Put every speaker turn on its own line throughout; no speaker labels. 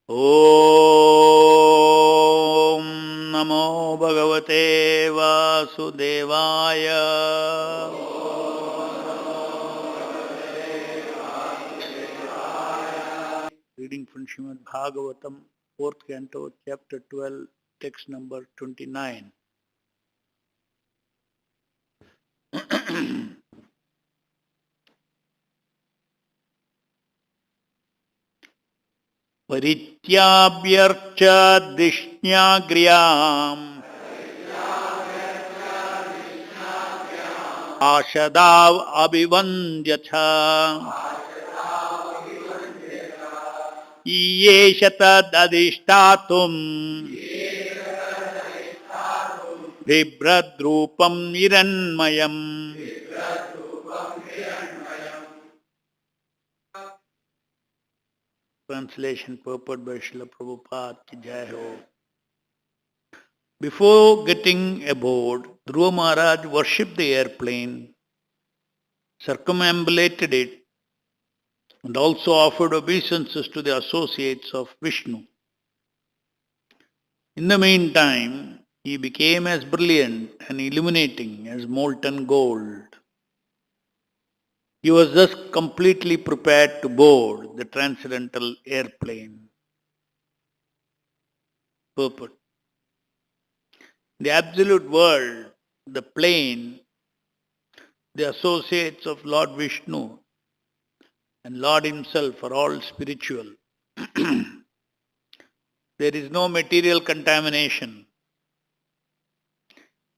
Om Namo Bhagavate Vasudevaya. Reading from Srimad Bhagavatam, 4th Canto, Chapter 12, text number 29. परित्याभ्यर्च दिष्ण्याग्र्याम् आशदाव अभिवन्द्यथ ईयेष तदधिष्ठातुम् बिभ्रद्रूपम् हिरण्मयम्. Translation purport by Srila Prabhupada ki jai ho. Before getting aboard, Dhruva Maharaj worshipped the airplane, circumambulated it, and also offered obeisances to the associates of Vishnu. In the meantime, he became as brilliant and illuminating as molten gold. He was thus completely prepared to board the transcendental airplane. Purport. The absolute world, the plane, the associates of Lord Vishnu and Lord himself are all spiritual. There is no material contamination.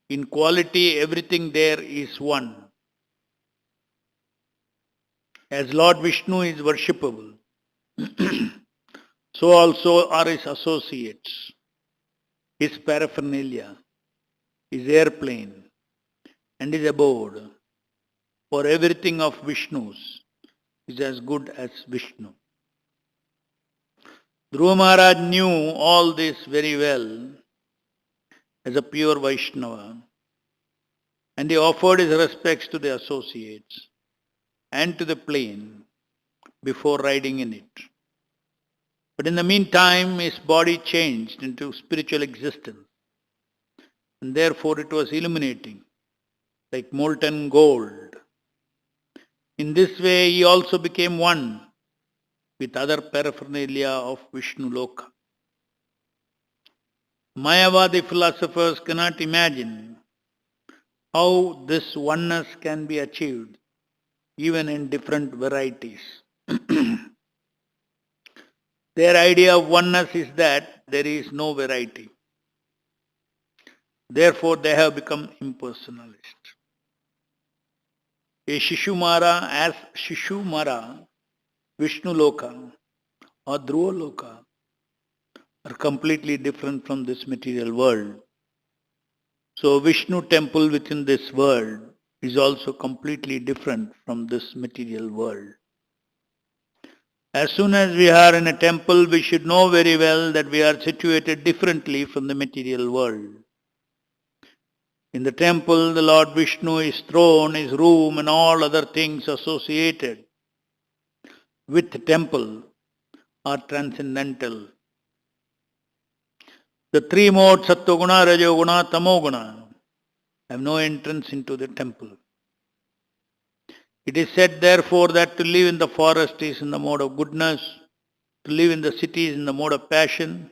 In quality, everything there is one. As Lord Vishnu is worshipable, so also are his associates, his paraphernalia, his airplane, and his abode. For everything of Vishnu's is as good as Vishnu. Dhruva Maharaj knew all this very well as a pure Vaishnava, and he offered his respects to the associates and to the plane before riding in it. But in the meantime, his body changed into spiritual existence, and therefore it was illuminating, like molten gold. In this way, he also became one with other paraphernalia of Vishnu Loka. Mayavadi philosophers cannot imagine how this oneness can be achieved, even in different varieties. Their idea of oneness is that there is no variety. Therefore, they have become impersonalist. A Shishumara as Shishumara, Vishnu Loka or Dhruva Loka are completely different from this material world. So Vishnu temple within this world is also completely different from this material world. As soon as we are in a temple, we should know very well that we are situated differently from the material world. In the temple, the Lord Vishnu, his throne, his room, and all other things associated with the temple are transcendental. The three modes, Sattva-guna, Rajo-guna, Tamo-guna, have no entrance into the temple. It is said, therefore, that to live in the forest is in the mode of goodness, to live in the city is in the mode of passion,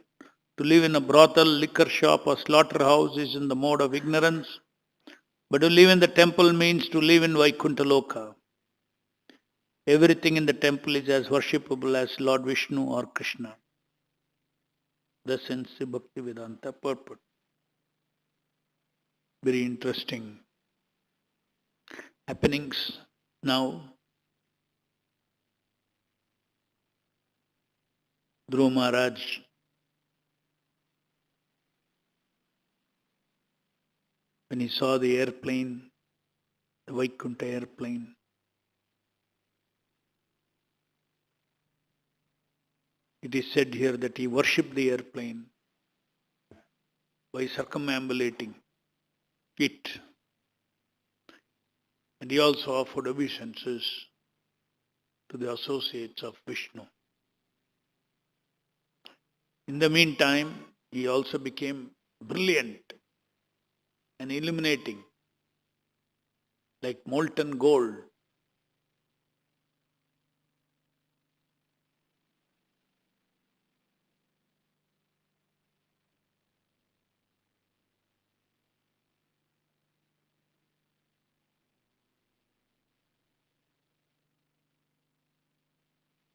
to live in a brothel, liquor shop, or slaughterhouse is in the mode of ignorance, but to live in the temple means to live in Vaikuntha Loka. Everything in the temple is as worshipable as Lord Vishnu or Krishna. Thus ends the Bhaktivedanta purport. Very interesting happenings now. Dhruva Maharaj when he saw the airplane, the Vaikuntha airplane, it is said here that he worshipped the airplane by circumambulating it. And he also offered obeisances to the associates of Vishnu. In the meantime, he also became brilliant and illuminating, like molten gold.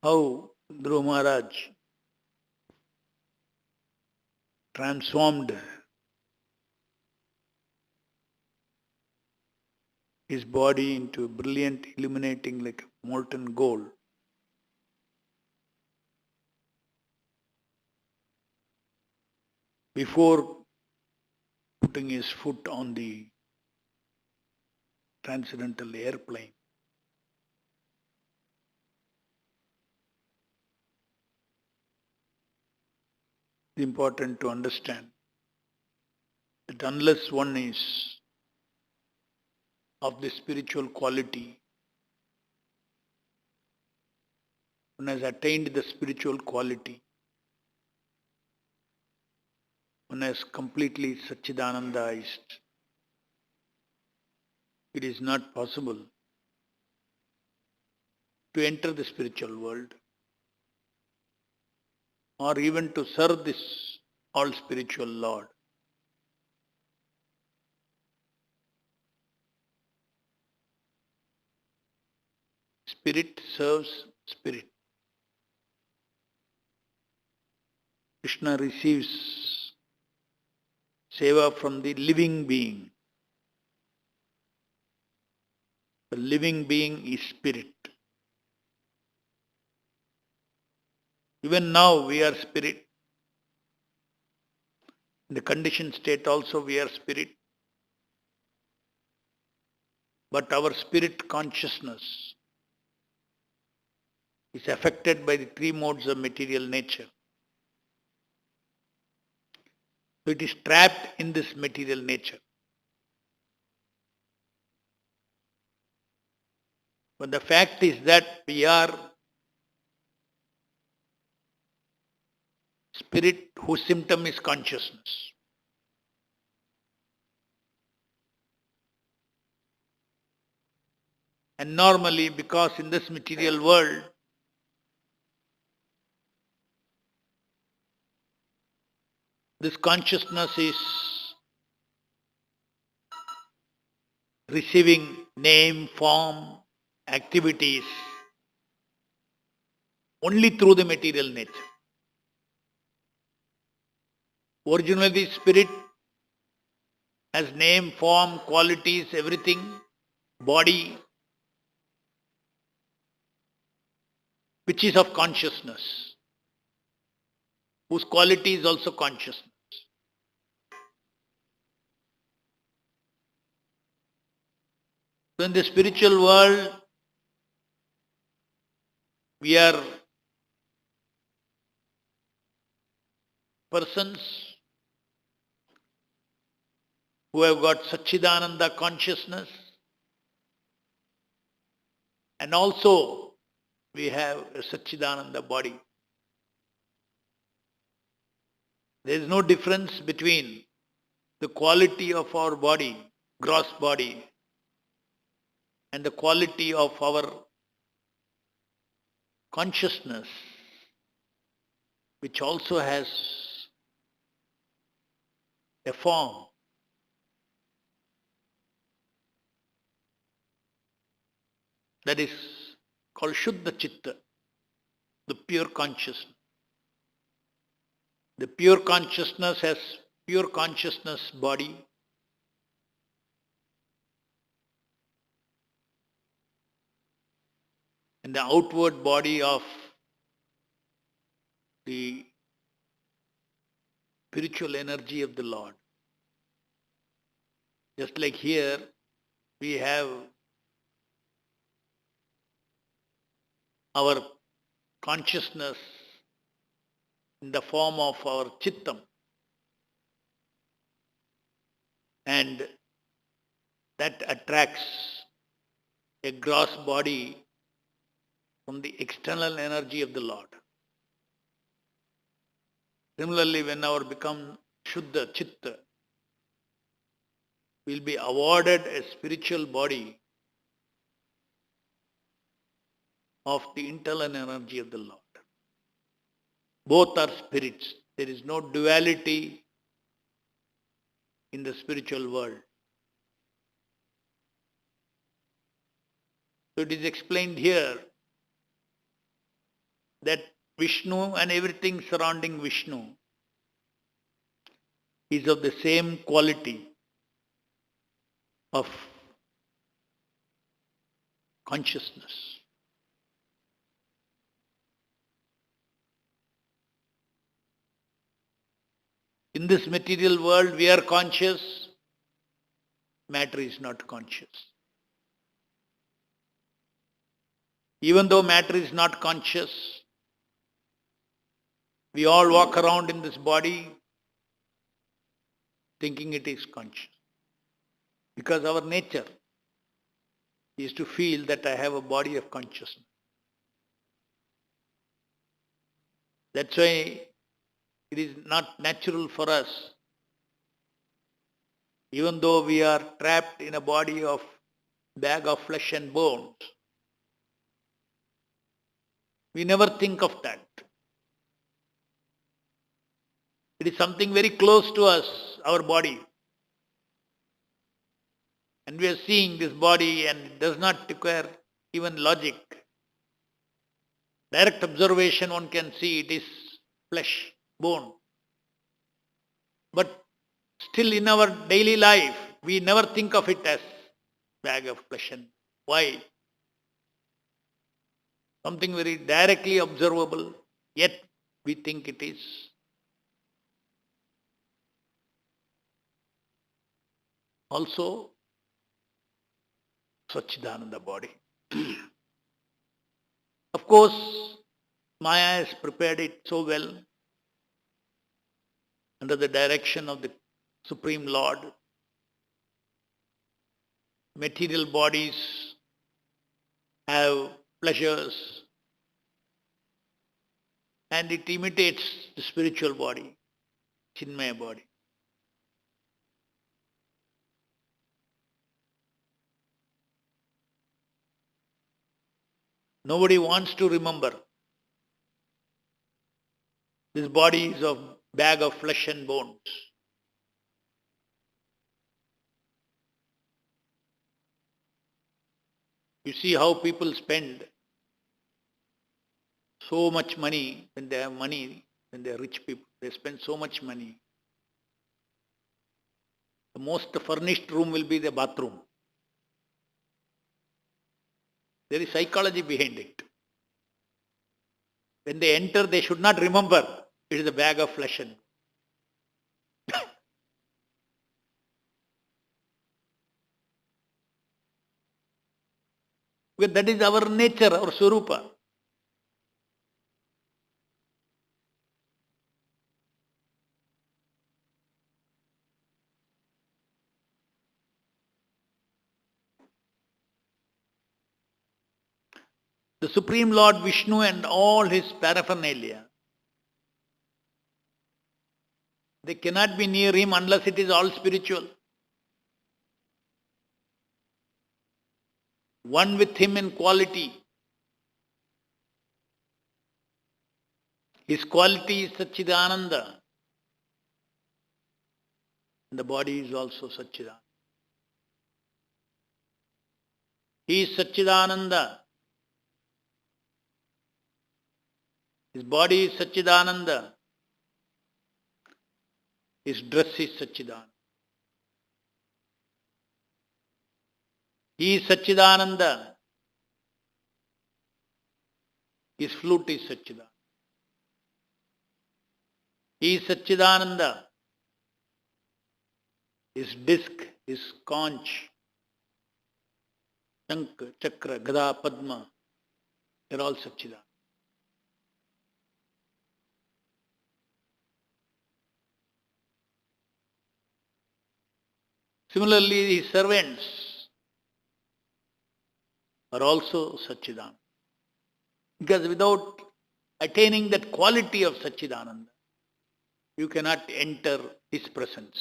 How Dhruva Maharaj transformed his body into brilliant, illuminating like molten gold. Before putting his foot on the transcendental airplane. It's important to understand that unless one is of the spiritual quality, one has attained the spiritual quality, one has completely Satchidanandized, it is not possible to enter the spiritual world or even to serve this all spiritual Lord. Spirit serves spirit. Krishna receives seva from the living being. The living being is spirit. Even now we are spirit. In the conditioned state also we are spirit. But our spirit consciousness is affected by the three modes of material nature. So it is trapped in this material nature. But the fact is that we are spirit whose symptom is consciousness. And normally, because in this material world, this consciousness is receiving name, form, activities only through the material nature. Originally, spirit has name, form, qualities, everything, body, which is of consciousness, whose quality is also consciousness. So in the spiritual world, we are persons who have got Satchidananda consciousness, and also we have a Satchidananda body. There is no difference between the quality of our body, gross body, and the quality of our consciousness, which also has a form. That is called Shuddha Chitta, the pure consciousness. The pure consciousness has pure consciousness body, and the outward body of the spiritual energy of the Lord. Just like here, we have our consciousness in the form of our chittam, and that attracts a gross body from the external energy of the Lord. Similarly, when our become Shuddha, Chitta, will be awarded a spiritual body of the internal energy of the Lord. Both are spirits. There is no duality in the spiritual world. So it is explained here that Vishnu and everything surrounding Vishnu is of the same quality of consciousness. In this material world, we are conscious, matter is not conscious. Even though matter is not conscious, we all walk around in this body thinking it is conscious. Because our nature is to feel that I have a body of consciousness. That's why it is not natural for us, even though we are trapped in a body of bag of flesh and bones, we never think of that. It is something very close to us, our body. And we are seeing this body and it does not require even logic. Direct observation, one can see it is flesh, bone. But still in our daily life, we never think of it as bag of flesh and bone. Why? Something very directly observable, yet we think it is. Also, Satchidananda body. Of course, Maya has prepared it so well under the direction of the Supreme Lord. Material bodies have pleasures and it imitates the spiritual body, Chinmaya body. Nobody wants to remember. This body is a bag of flesh and bones. You see how people spend so much money when they have money, when they are rich people. They spend so much money. The most furnished room will be the bathroom. There is psychology behind it. When they enter, they should not remember it is a bag of flesh and because that is our nature, our Swarupa. The Supreme Lord Vishnu and all his paraphernalia, they cannot be near him unless it is all spiritual. One with him in quality. His quality is Satchidananda. And the body is also Satchidananda. He is Satchidananda. His body is Satchidananda. His dress is Satchidananda. He is Satchidananda. His flute is Satchidananda. He is Satchidananda. His disc, his conch, Shankha, Chakra, Gada, Padma, they are all Satchidananda. Similarly, his servants are also Satchidananda. Because without attaining that quality of Satchidananda, you cannot enter his presence.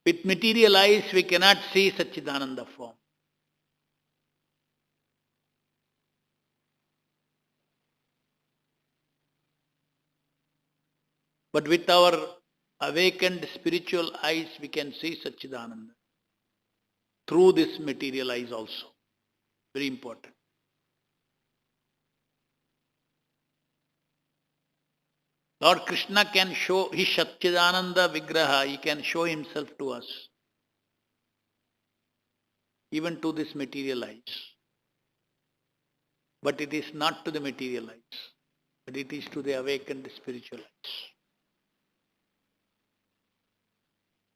With material eyes, we cannot see Satchidananda form. But with our awakened spiritual eyes, we can see Satchidananda through this material eyes also. Very important. Lord Krishna can show his Satchidananda Vigraha, he can show himself to us, even to this material eyes. But it is not to the material eyes, but it is to the awakened spiritual eyes.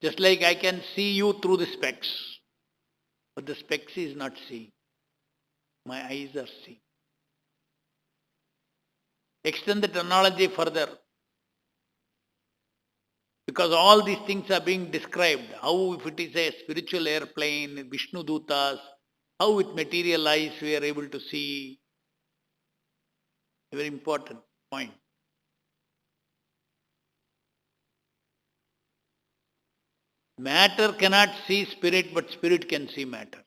Just like I can see you through the specs, but the specs is not seeing. My eyes are seeing. Extend the analogy further. Because all these things are being described. How if it is a spiritual airplane, Vishnu Dutas, how with material eyes we are able to see. A very important point. Matter cannot see spirit, but spirit can see matter.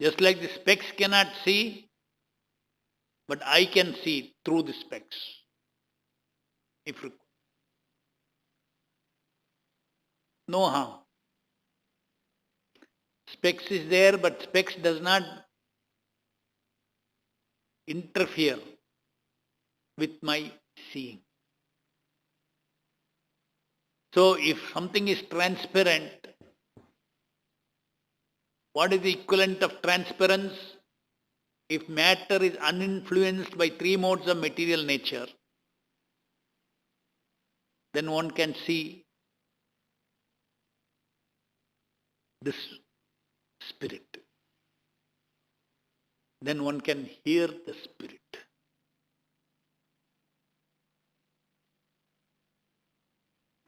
Just like the specs cannot see, but I can see through the specs. If required. No harm. Specs is there, but specs does not interfere with my seeing. So if something is transparent, what is the equivalent of transparence? If matter is uninfluenced by three modes of material nature, then one can see this spirit. Then one can hear the spirit.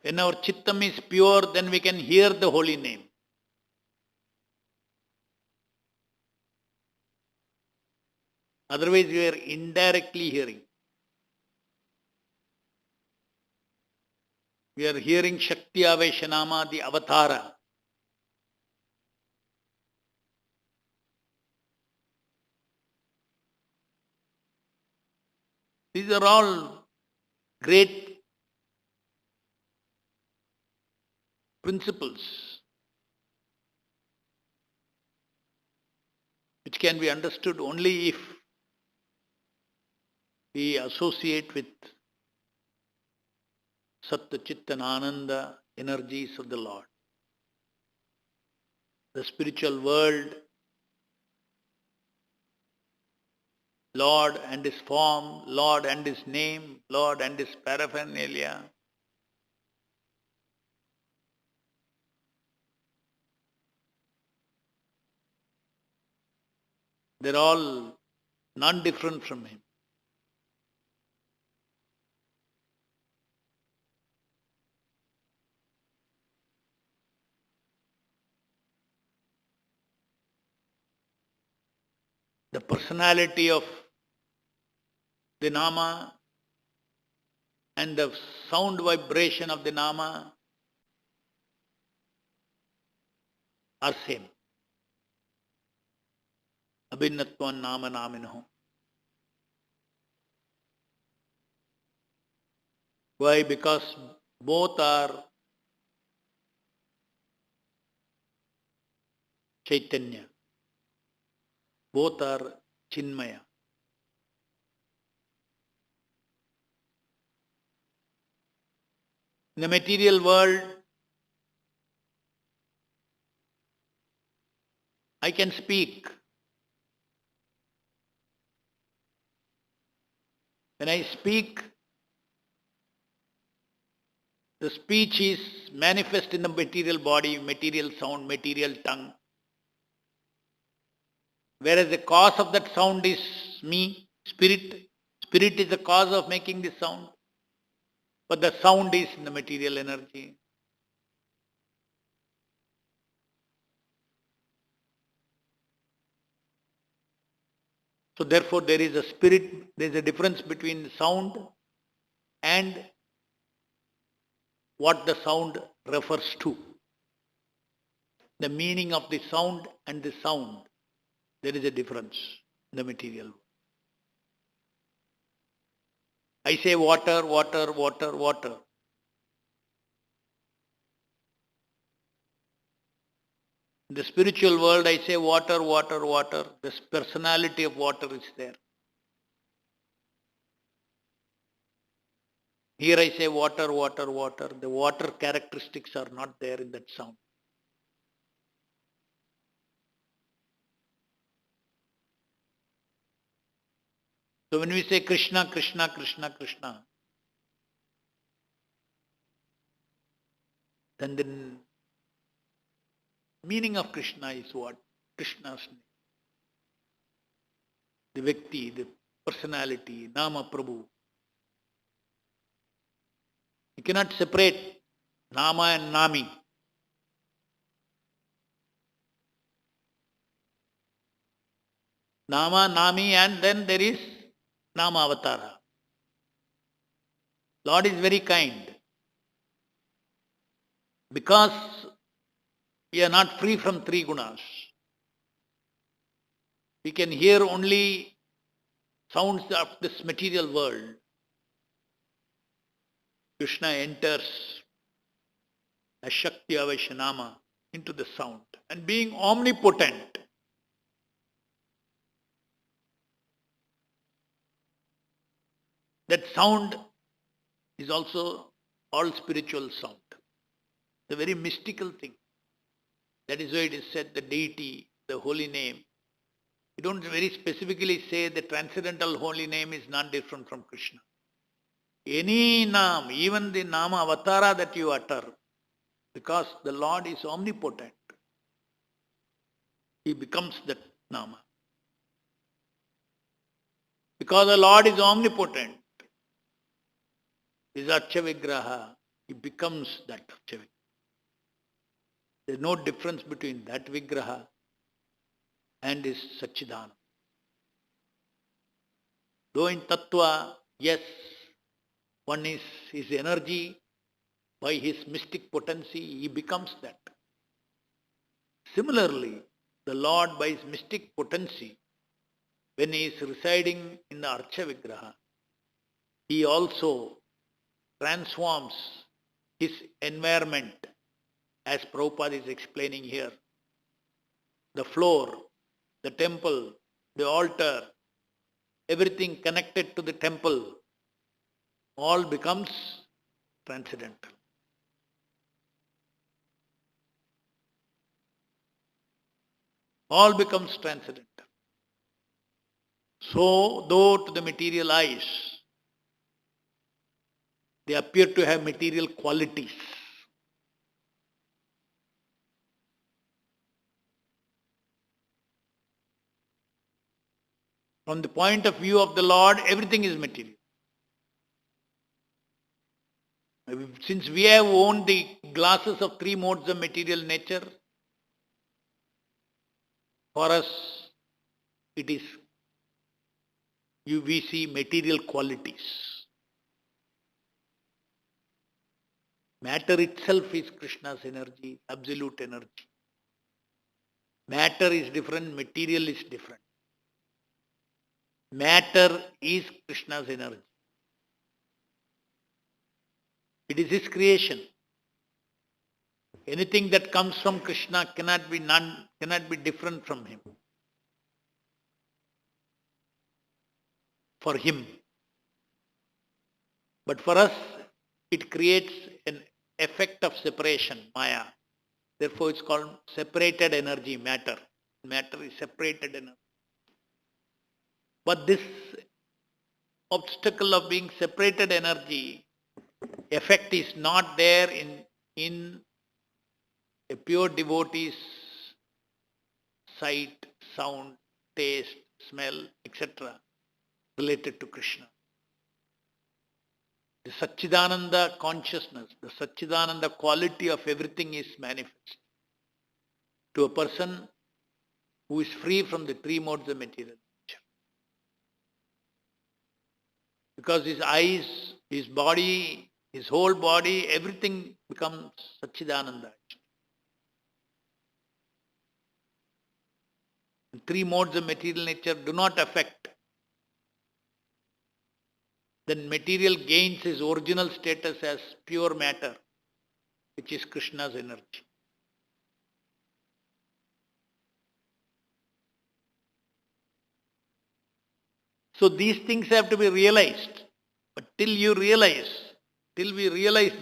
When our chittam is pure, then we can hear the holy name. Otherwise, we are indirectly hearing. We are hearing Shakti Aveshanama, the avatara. These are all great principles which can be understood only if we associate with Satta, Chitta and Ananda energies of the Lord. The spiritual world, Lord and His form, Lord and His name, Lord and His paraphernalia. They're all non-different from Him. The personality of the Nama and the sound vibration of the Nama are same. Abhinnatvan Nama Naminoho. Why? Because both are Chaitanya. Both are Chinmaya. In the material world, I can speak. When I speak, the speech is manifest in the material body, material sound, material tongue. Whereas the cause of that sound is me, spirit. Spirit is the cause of making this sound. But the sound is in the material energy. So therefore there is a spirit, there is a difference between sound and what the sound refers to. The meaning of the sound and the sound, there is a difference in the material world. I say water, water, water, water. In the spiritual world, I say water, water, water. This personality of water is there. Here I say water, water, water. The water characteristics are not there in that sound. So when we say Krishna, Krishna, Krishna, Krishna, then the meaning of Krishna is what? Krishna's name. The Vyakti, the personality, Nama Prabhu. You cannot separate Nama and Nami. Nama, Nami, and then there is Nama Avatara. Lord is very kind. Because we are not free from three gunas. We can hear only sounds of this material world. Krishna enters as Shakti Avaishanama into the sound. And being omnipotent, that sound is also all spiritual sound. It's a very mystical thing. That is why it is said the deity, the holy name. We don't very specifically say the transcendental holy name is not different from Krishna. Any Nam, even the Nama Avatara that you utter, because the Lord is omnipotent, He becomes that Nama. Because the Lord is omnipotent, is Archa Vigraha, He becomes that Archa Vigraha. There is no difference between that Vigraha and his Satchidananda. Though in Tattva, yes, one is his energy, by his mystic potency, he becomes that. Similarly, the Lord by his mystic potency, when he is residing in the Archa Vigraha, he also transforms his environment, as Prabhupada is explaining here. The floor, the temple, the altar, everything connected to the temple, all becomes transcendental. All becomes transcendental. So, though to the material eyes, they appear to have material qualities, from the point of view of the Lord, everything is material. Since we have owned the glasses of three modes of material nature, for us it is, we see material qualities. Matter itself is Krishna's energy, absolute energy. Matter is different, material is different. Matter is Krishna's energy. It is his creation. Anything that comes from Krishna cannot be different from him. For him. But for us, it creates an effect of separation, Maya. Therefore, it's called separated energy, matter. Matter is separated energy. But this obstacle of being separated energy, effect is not there in a pure devotee's sight, sound, taste, smell, etc. related to Krishna. The Satchidananda consciousness, the Satchidananda quality of everything is manifest to a person who is free from the three modes of material nature. Because his eyes, his body, his whole body, everything becomes Satchidananda. Three modes of material nature do not affect. Then material gains his original status as pure matter, which is Krishna's energy. So these things have to be realized. But till we realize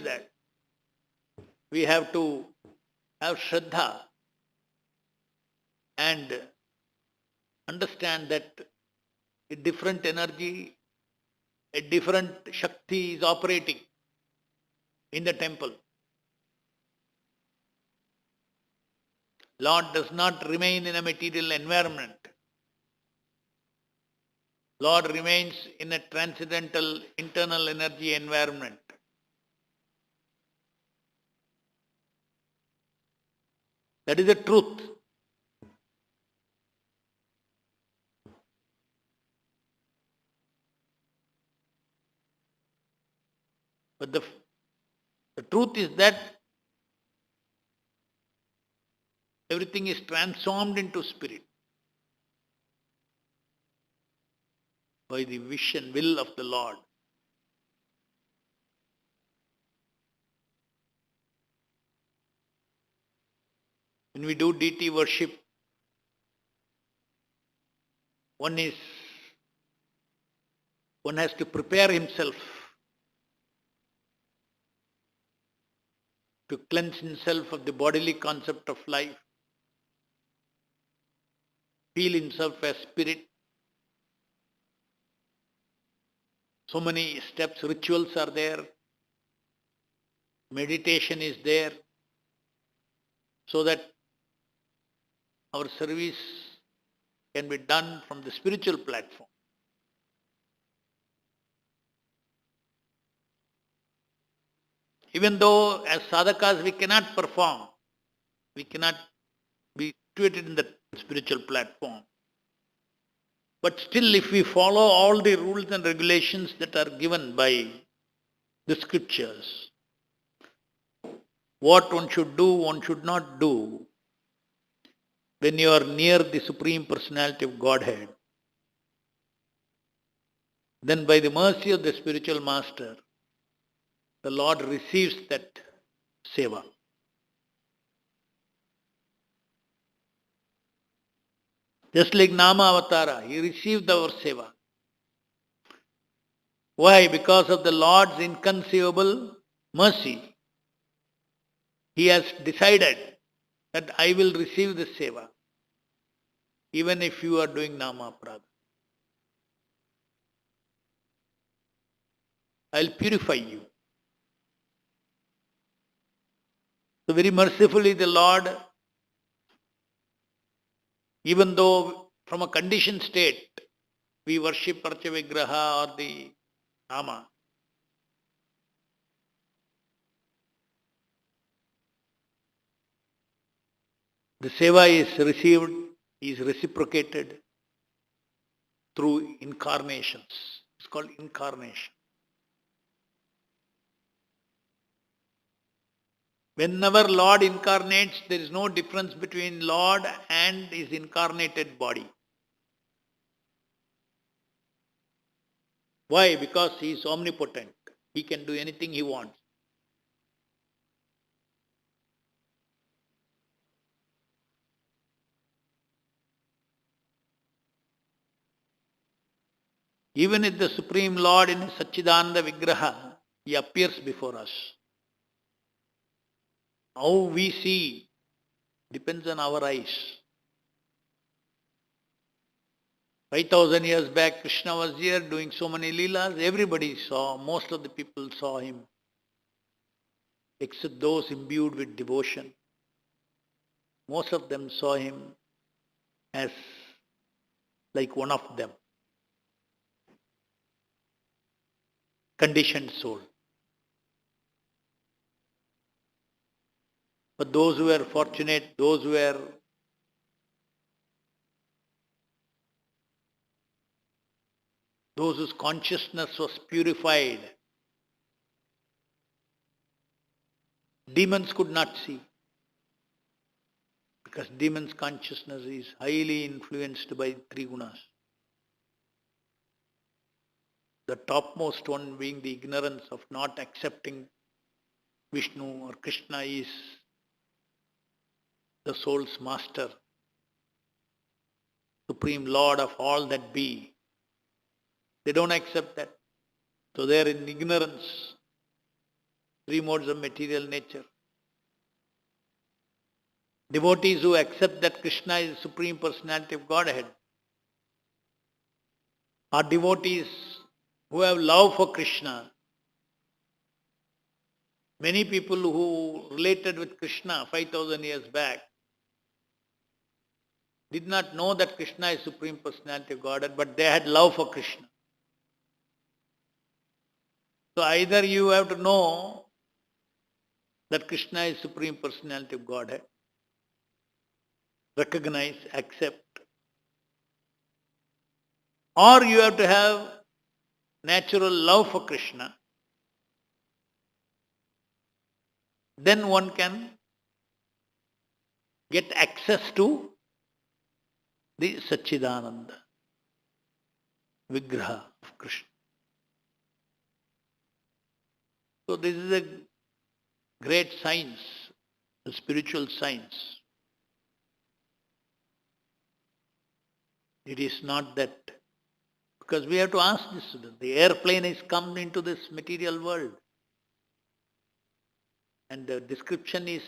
that, we have to have Shraddha and understand that a different energy, a different Shakti is operating in the temple. Lord does not remain in a material environment. Lord remains in a transcendental internal energy environment. That is the truth. But the truth is that everything is transformed into spirit by the wish and will of the Lord. When we do deity worship, one has to prepare himself to cleanse himself of the bodily concept of life, feel himself as spirit. So many steps, rituals are there, meditation is there, so that our service can be done from the spiritual platform. Even though as sadhakas we cannot perform, we cannot be situated in the spiritual platform. But still, if we follow all the rules and regulations that are given by the scriptures, what one should do, one should not do, when you are near the Supreme Personality of Godhead, then by the mercy of the spiritual master, the Lord receives that seva. Just like Nama Avatara, he received our seva. Why? Because of the Lord's inconceivable mercy. He has decided that I will receive the seva, even if you are doing Nama Aparadha. I'll purify you. So very mercifully the Lord, even though from a conditioned state, we worship Archa Vigraha or the Nama, the seva is received, is reciprocated through incarnations. It's called incarnation. Whenever Lord incarnates, there is no difference between Lord and his incarnated body. Why? Because he is omnipotent. He can do anything he wants. Even if the Supreme Lord in Satchidananda Vigraha, he appears before us. How we see depends on our eyes. 5,000 years back, Krishna was here doing so many leelas. Everybody saw, most of the people saw him, except those imbued with devotion. Most of them saw him as like one of them, conditioned soul. But those who were fortunate, those who were those whose consciousness was purified, demons could not see. Because demons' consciousness is highly influenced by three gunas. The topmost one being the ignorance of not accepting Vishnu or Krishna is the soul's master, supreme lord of all that be. They don't accept that. So they are in ignorance, three modes of material nature. Devotees who accept that Krishna is the Supreme Personality of Godhead are devotees who have love for Krishna. Many people who related with Krishna 5,000 years back did not know that Krishna is Supreme Personality of Godhead, but they had love for Krishna. So either you have to know that Krishna is Supreme Personality of Godhead, recognize, accept, or you have to have natural love for Krishna. Then one can get access to the Satchidananda Vigraha of Krishna. So this is a great science, a spiritual science. It is not that, because we have to ask this, the airplane has come into this material world. And the description is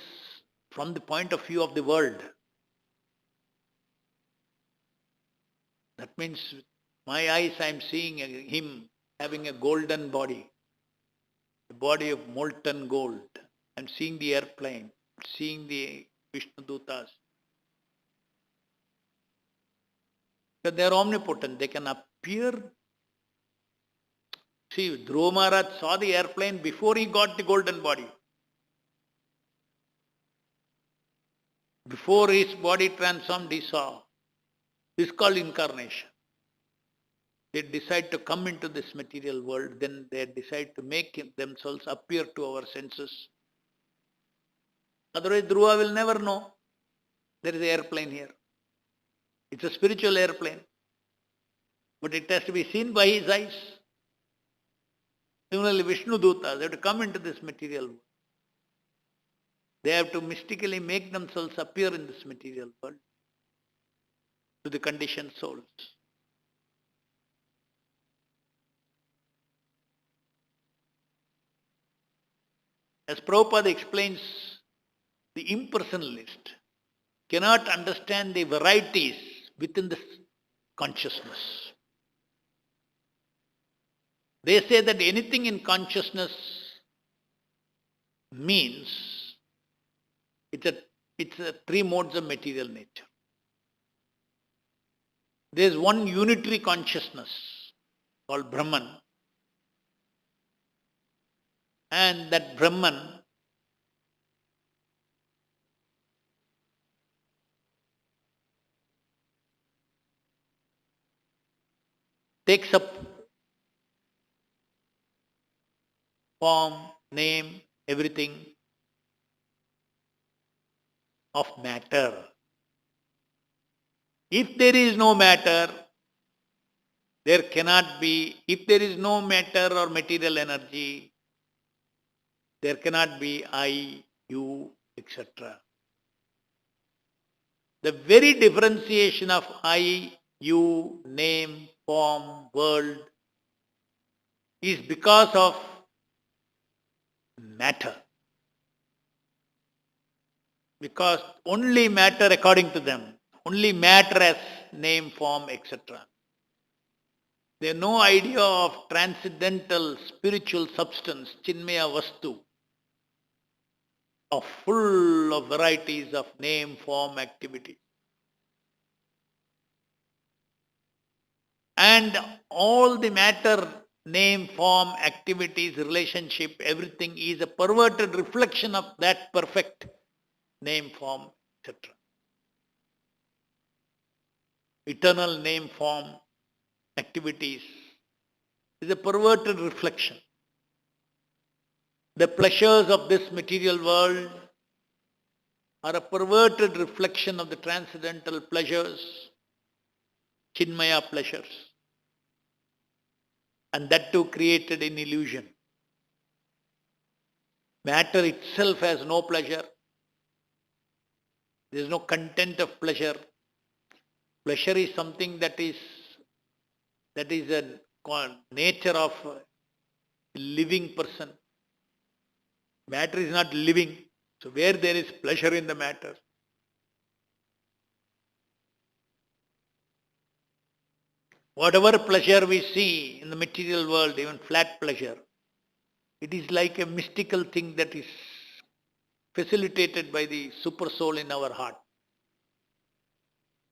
from the point of view of the world. That means my eyes, I am seeing him having a golden body, a body of molten gold. I am seeing the airplane, seeing the Vishnu Dutas. Because they are omnipotent, they can appear. See, Dhruva Maharaj saw the airplane before he got the golden body. Before his body transformed, he saw. This is called incarnation. They decide to come into this material world, then they decide to make themselves appear to our senses. Otherwise, Dhruva will never know there is an airplane here. It's a spiritual airplane. But it has to be seen by his eyes. Similarly, Vishnu Dutas, they have to come into this material world. They have to mystically make themselves appear in this material world to the conditioned souls. As Prabhupada explains, the impersonalist cannot understand the varieties within the consciousness. They say that anything in consciousness means it's a three modes of material nature. There is one unitary consciousness called Brahman, and that Brahman takes up form, name, everything of matter. If there is no matter, there cannot be, if there is no matter or material energy, there cannot be I, you, etc. The very differentiation of I, you, name, form, world is because of matter. Because only matter according to them, only matter as name, form, etc. They have no idea of transcendental spiritual substance, Chinmaya Vastu, of full of varieties of name, form, activity. And all the matter, name, form, activities, relationship, everything is a perverted reflection of that perfect name, form, etc. Eternal name, form, activities, is a perverted reflection. The pleasures of this material world are a perverted reflection of the transcendental pleasures, Chinmaya pleasures, and that too created in illusion. Matter itself has no pleasure. There is no content of pleasure. Pleasure is something that is a nature of a living person. Matter is not living. So where there is pleasure in the matter, whatever pleasure we see in the material world, even flat pleasure, it is like a mystical thing that is facilitated by the super soul in our heart.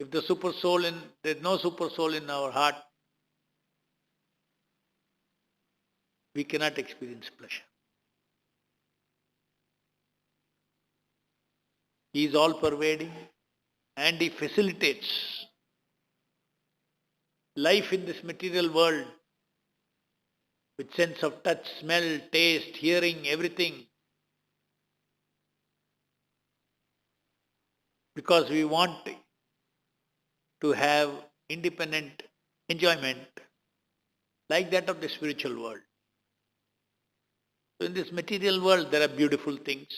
If there is no super soul in our heart, we cannot experience pleasure. He is all pervading and he facilitates life in this material world with sense of touch, smell, taste, hearing, everything. Because we want to have independent enjoyment like that of the spiritual world. So in this material world, there are beautiful things,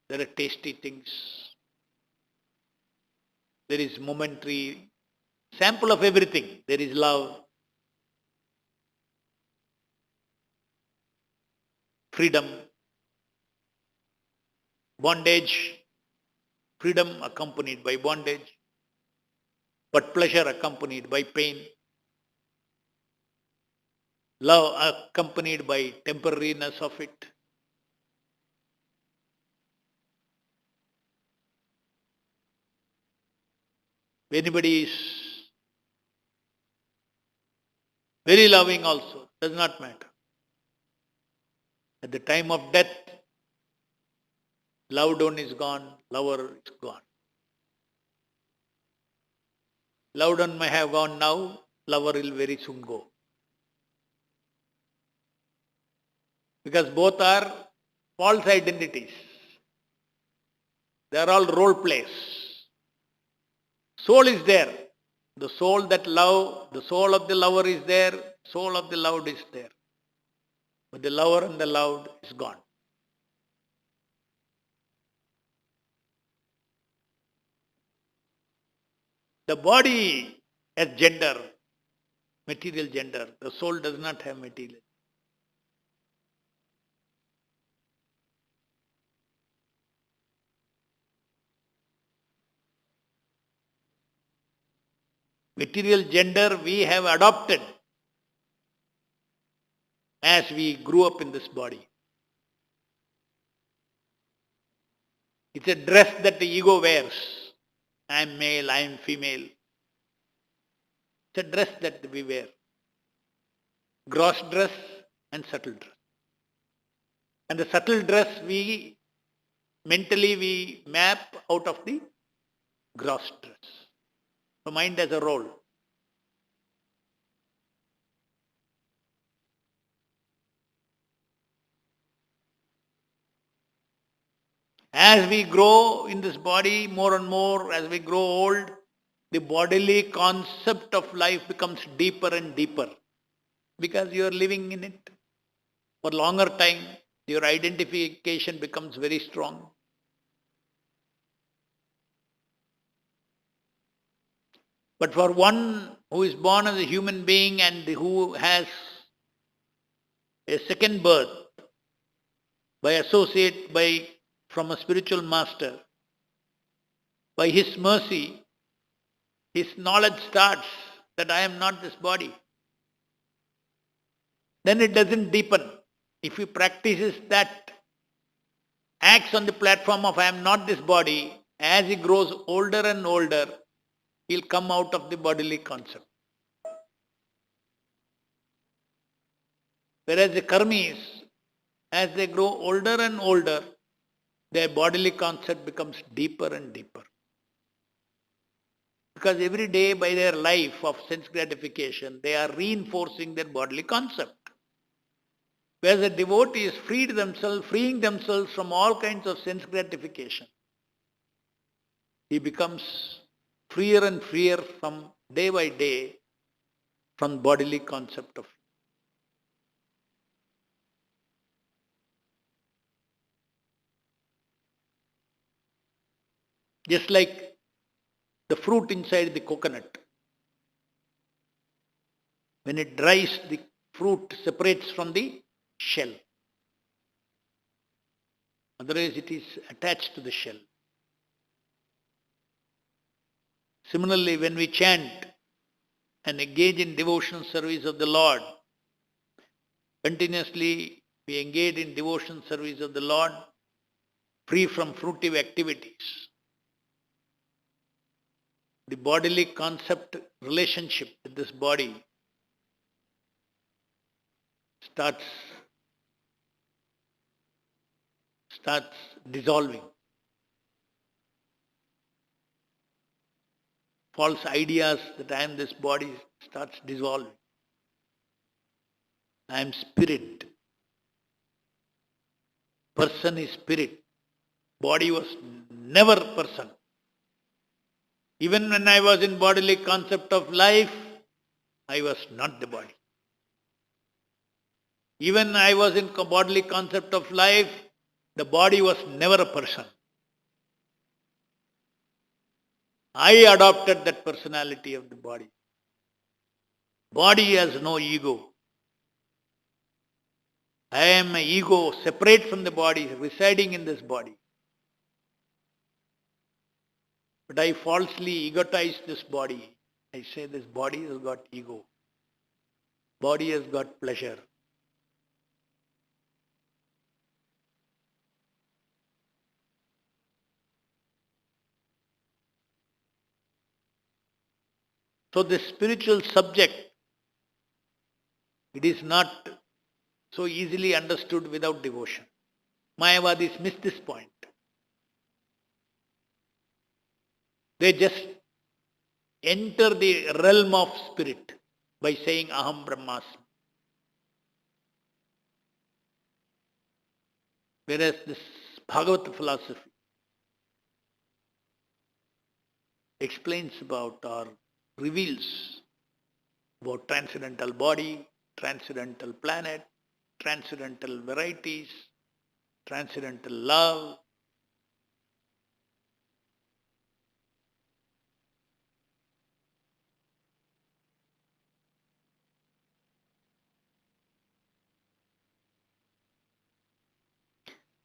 there are tasty things, there is momentary sample of everything. There is love, freedom, bondage, freedom accompanied by bondage, but pleasure accompanied by pain, love accompanied by temporariness of it. If anybody is very loving also, does not matter. At the time of death, loved one is gone, lover is gone. Loved one may have gone now, lover will very soon go. Because both are false identities. They are all role plays. Soul is there. The soul that love, the soul of the lover is there, soul of the loved is there. But the lover and the loved is gone. The body has gender, material gender. The soul does not have material. Material gender we have adopted as we grew up in this body. It's a dress that the ego wears. I am male, I am female. It's a dress that we wear. Gross dress and subtle dress. And the subtle dress mentally we map out of the gross dress. So mind has a role. As we grow in this body more and more, as we grow old, the bodily concept of life becomes deeper and deeper because you are living in it. For longer time, your identification becomes very strong. But for one who is born as a human being and who has a second birth from a spiritual master, by his mercy, his knowledge starts that I am not this body. Then it doesn't deepen. If he practices that, acts on the platform of I am not this body, as he grows older and older, he'll come out of the bodily concept. Whereas the karmis, as they grow older and older, their bodily concept becomes deeper and deeper. Because every day by their life of sense gratification, they are reinforcing their bodily concept. Whereas the devotees freeing themselves from all kinds of sense gratification. He becomes freer and freer from day by day from bodily concept of. Just like the fruit inside the coconut. When it dries, the fruit separates from the shell. Otherwise, it is attached to the shell. Similarly, when we chant and engage in devotional service of the Lord, continuously we engage in devotional service of the Lord, free from fruitive activities. The bodily concept relationship with this body starts dissolving. False ideas that I am this body starts dissolving. I am spirit. Person is spirit. Body was never person. Even when I was in bodily concept of life, I was not the body. Even I was in bodily concept of life, the body was never a person. I adopted that personality of the body. Body has no ego. I am an ego separate from the body, residing in this body. But I falsely egotize this body. I say this body has got ego. Body has got pleasure. So the spiritual subject, it is not so easily understood without devotion. Mayavadis miss this point. They just enter the realm of spirit by saying Aham Brahmasmi. Whereas this Bhagavad philosophy explains about or reveals about transcendental body, transcendental planet, transcendental varieties, transcendental love.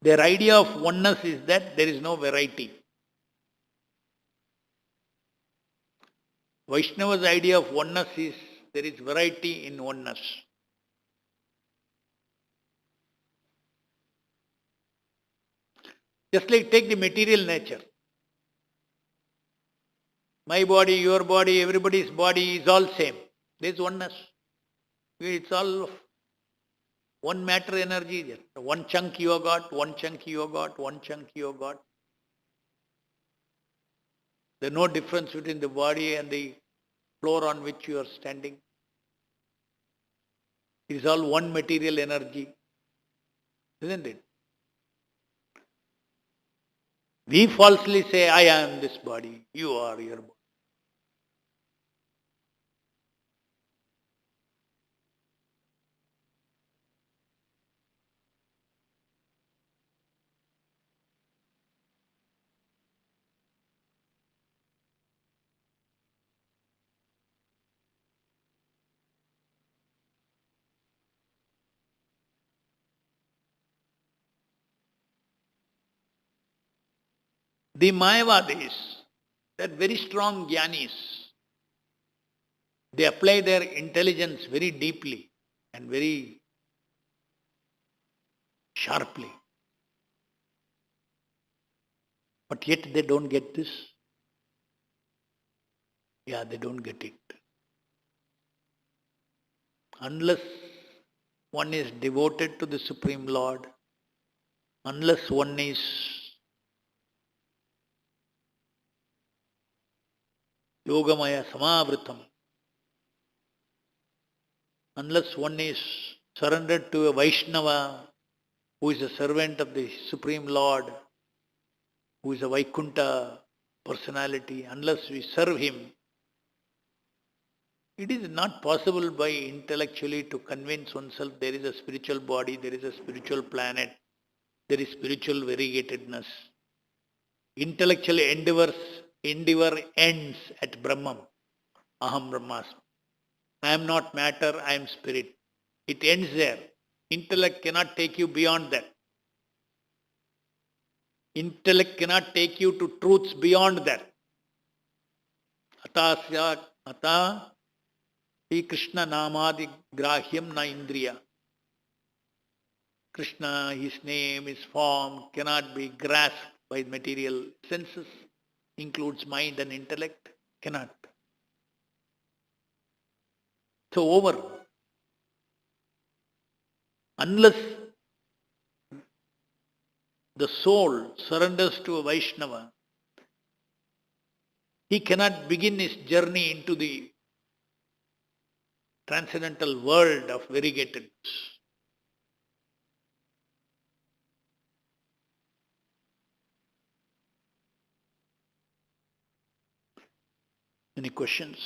Their idea of oneness is that there is no variety. Vaishnava's idea of oneness is there is variety in oneness. Just like take the material nature. My body, your body, everybody's body is all same. There is oneness. It's all one matter energy. One chunk you have got, one chunk you have got, one chunk you have got. There is no difference between the body and the floor on which you are standing. It is all one material energy. Isn't it? We falsely say, I am this body, you are your body. The Mayavadis, they are very strong jnanis. They apply their intelligence very deeply and very sharply. But yet they don't get this. Yeah, they don't get it. Unless one is devoted to the Supreme Lord, unless one is yogamaya samavritam. Unless one is surrendered to a Vaishnava who is a servant of the Supreme Lord, who is a Vaikunta personality, unless we serve him, it is not possible by intellectually to convince oneself there is a spiritual body, there is a spiritual planet, there is spiritual variegatedness. Intellectual endeavor ends at Brahman. Aham Brahmasmi. I am not matter, I am spirit. It ends there. Intellect cannot take you beyond that. Intellect cannot take you to truths beyond that. Ata Sri Krishna Namadi Grahyam Na Indriya. Krishna, his name, his form cannot be grasped by material senses, includes mind and intellect, cannot. So over. Unless the soul surrenders to a Vaishnava, he cannot begin his journey into the transcendental world of variegatedness. Any questions?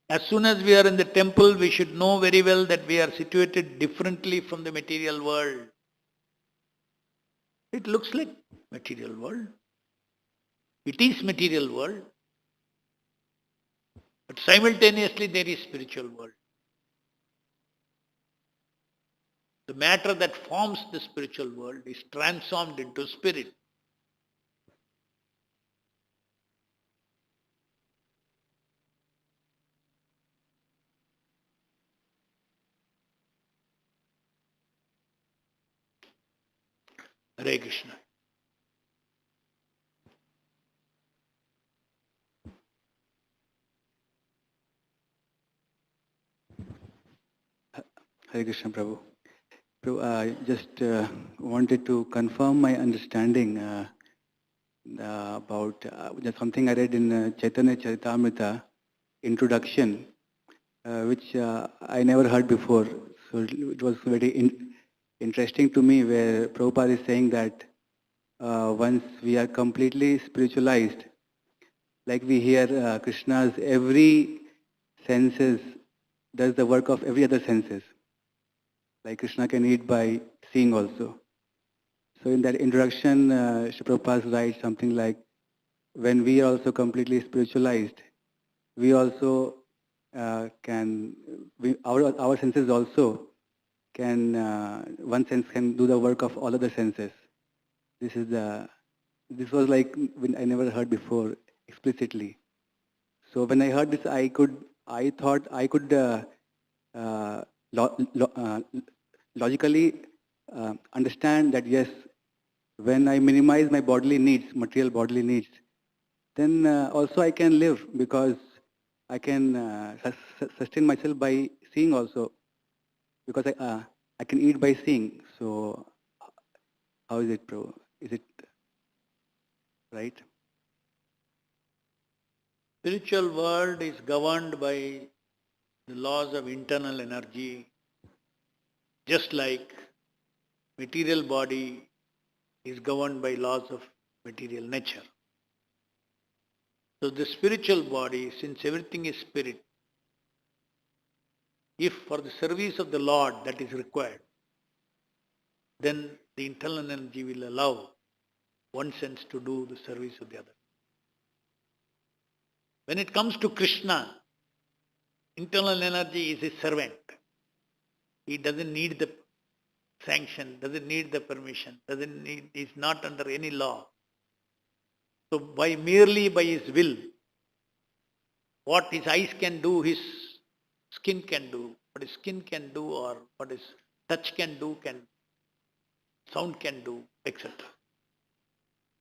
As soon as we are in the temple, we should know very well that we are situated differently from the material world. It looks like material world. It is material world. But simultaneously there is spiritual world. The matter that forms the spiritual world is transformed into spirit. Hare Krishna.
Hare Krishna Prabhu. Prabhu, I just wanted to confirm my understanding about something I read in Chaitanya Charitamrita introduction, which I never heard before. So it was very interesting to me, where Prabhupada is saying that once we are completely spiritualized, like we hear Krishna's every senses does the work of every other senses. Like Krishna can eat by seeing also. So in that introduction, Srila Prabhupada writes something like, when we are also completely spiritualized, we also our senses also can, one sense can do the work of all other senses. This was like when I never heard before explicitly. So when I heard this, I thought I could logically understand that yes, when I minimize my bodily needs, material bodily needs, then also I can live, because I can sustain myself by seeing also, because I can eat by seeing. So how is it, bro? Is it right?
Spiritual world is governed by the laws of internal energy, just like material body is governed by laws of material nature. So the spiritual body, since everything is spirit, if for the service of the Lord that is required, then the internal energy will allow one sense to do the service of the other. When it comes to Krishna, internal energy is his servant. He doesn't need the sanction, doesn't need the permission, is not under any law. So merely by his will, what his eyes can do, his skin can do. What his skin can do, or what his touch can do, sound can do, etc.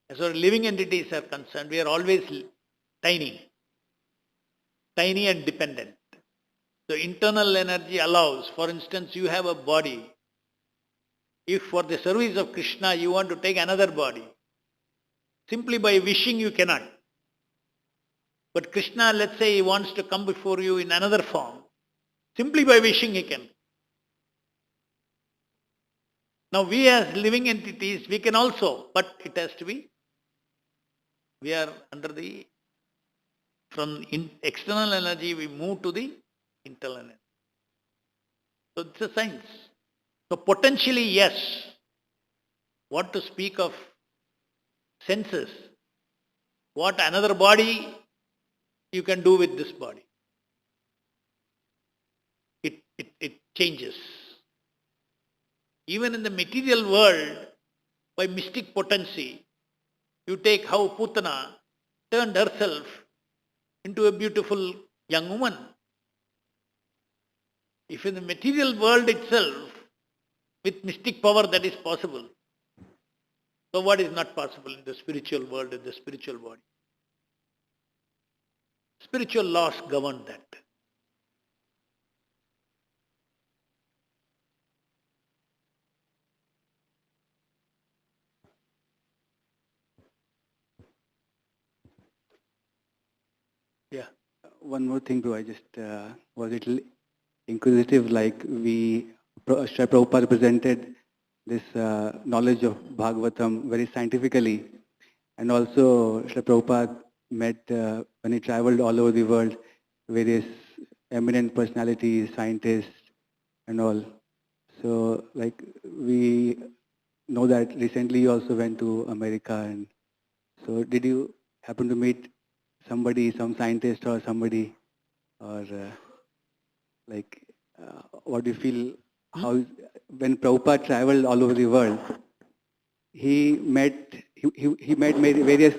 As far as living entities are concerned, we are always tiny and dependent. So internal energy allows, for instance, you have a body. If for the service of Krishna you want to take another body, simply by wishing you cannot. But Krishna, let's say he wants to come before you in another form. Simply by wishing he can. Now we as living entities, we can also, but it has to be, we are under the, from external energy we move to the internal energy. So it's a science. So potentially yes, what to speak of senses, what another body you can do with this body. It changes. Even in the material world, by mystic potency, you take how Putana turned herself into a beautiful young woman. If in the material world itself, with mystic power that is possible, so what is not possible in the spiritual world, in the spiritual body? Spiritual laws govern that. Yeah.
One more thing, bro. I just was a little inquisitive, like Srila Prabhupada presented this knowledge of Bhagavatam very scientifically. And also, Srila Prabhupada met, when he traveled all over the world, various eminent personalities, scientists, and all. So, like, we know that recently you also went to America. And so, did you happen to meet somebody, some scientist or somebody, or what do you feel? How, when Prabhupada traveled all over the world, he met various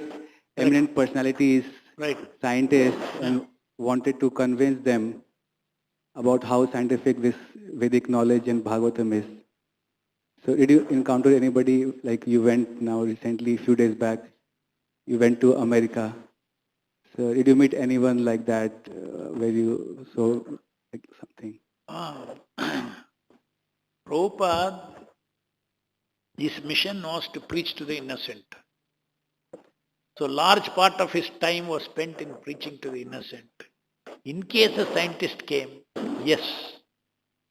eminent personalities,
Right.
scientists, and wanted to convince them about how scientific this Vedic knowledge and Bhagavatam is. So did you encounter anybody, like you went now recently, a few days back, you went to America. So did you meet anyone like that where you saw like something?
Prabhupada, his mission was to preach to the innocent. So large part of his time was spent in preaching to the innocent. In case a scientist came, yes,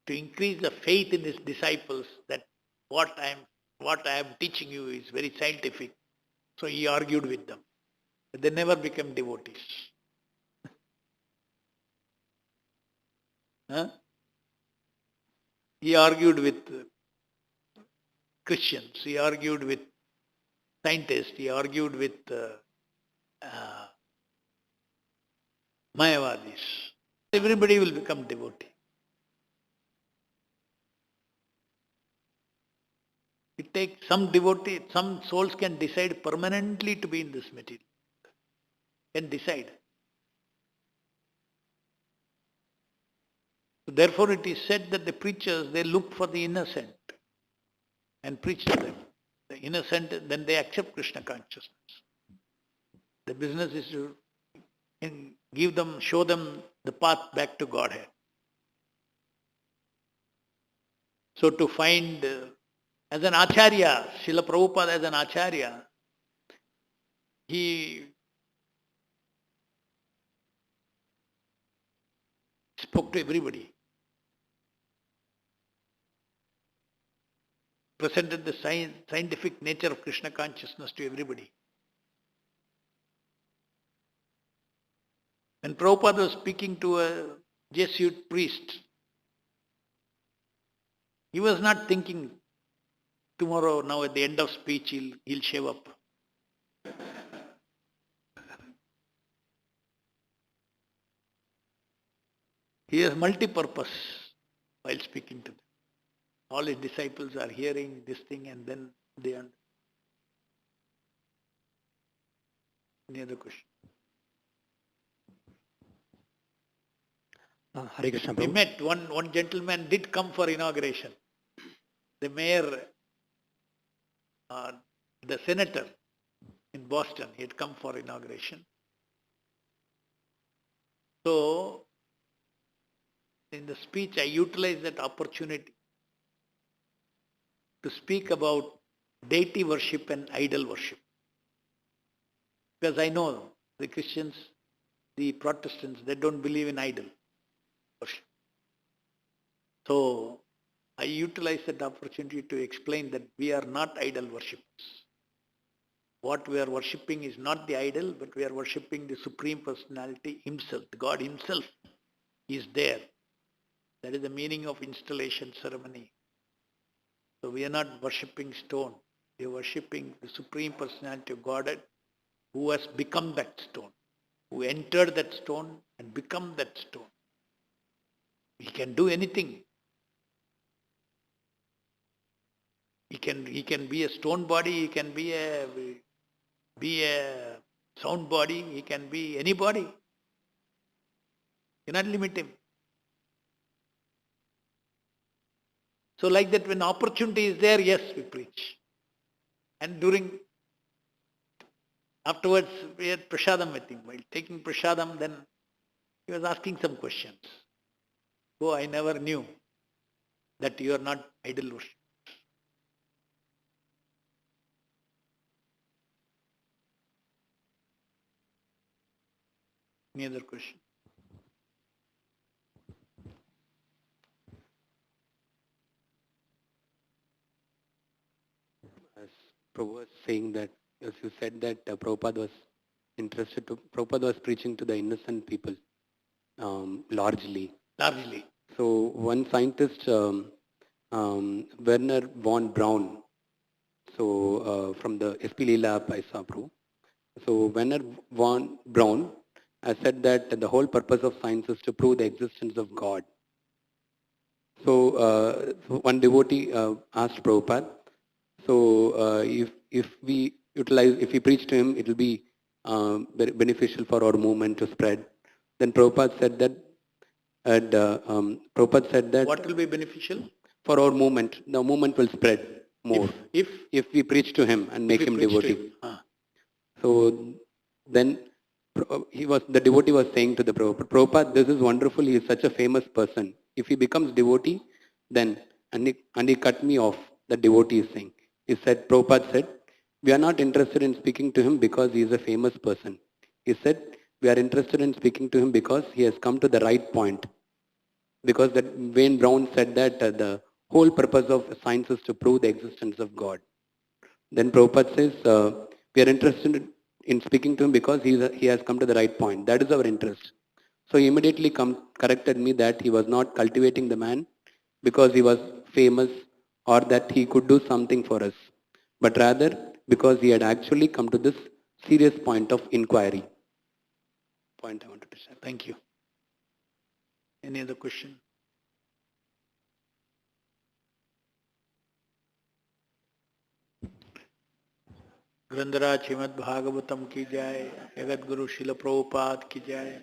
to increase the faith in his disciples that what I am teaching you is very scientific. So he argued with them. But they never became devotees. Huh? He argued with Christians, he argued with scientists, he argued with Mayavadis. Everybody will become devotee. It takes some devotee, some souls can decide permanently to be in this material. Can decide. So therefore it is said that the preachers, they look for the innocent and preach to them. The innocent, then they accept Krishna consciousness. The business is to give them, show them the path back to Godhead. So to find, as an acharya, Srila Prabhupada as an acharya, he spoke to everybody, presented the scientific nature of Krishna consciousness to everybody. When Prabhupada was speaking to a Jesuit priest, he was not thinking tomorrow, now at the end of speech, he'll shave up. He has multi-purpose while speaking to them. All his disciples are hearing this thing and then they are. Any other question?
Hare Krishna,
We
Prabhu.
met, one gentleman did come for inauguration. The mayor, the senator in Boston, he had come for inauguration. So, in the speech, I utilized that opportunity to speak about deity worship and idol worship. Because I know the Christians, the Protestants, they don't believe in idol worship. So I utilize that opportunity to explain that we are not idol worshippers. What we are worshipping is not the idol, but we are worshipping the Supreme Personality Himself. God Himself is there. That is the meaning of installation ceremony. So we are not worshipping stone. We are worshipping the Supreme Personality of Godhead who has become that stone, who entered that stone and become that stone. He can do anything. He can be a stone body, he can be a sound body, he can be anybody. You cannot limit him. So like that, when opportunity is there, yes, we preach. And afterwards we had prasadam with him. While taking prasadam, then he was asking some questions. Oh, I never knew that you are not idol worship. Any other question?
As Prabhu was saying that, as you said that Prabhupada was preaching to the innocent people largely.
Largely.
So one scientist, Werner von Braun, so from the SP lab I saw Prabhu. So Werner von Braun has said that the whole purpose of science is to prove the existence of God. So one devotee asked Prabhupada, so if we preach to him, it will be very beneficial for our movement to spread. Then Prabhupada said that,
What will be beneficial?
For our movement, the movement will spread more if we preach to him and make him devotee. So then the devotee was saying to the Prabhupada, this is wonderful. He is such a famous person. If he becomes devotee, then and he cut me off. The devotee is saying. Prabhupada said, we are not interested in speaking to him because he is a famous person. He said, we are interested in speaking to him because he has come to the right point. Because that Wayne Brown said that the whole purpose of science is to prove the existence of God. Then Prabhupada says, we are interested in speaking to him because he has come to the right point. That is our interest. So he immediately corrected me that he was not cultivating the man because he was famous or that he could do something for us, but rather because he had actually come to this serious point of inquiry. Point I wanted to share.
Thank you. Any other question? ग्रंथराज Shrimad Bhagavatam की जाए, जगत गुरु शिल प्रभुपाद की जाए.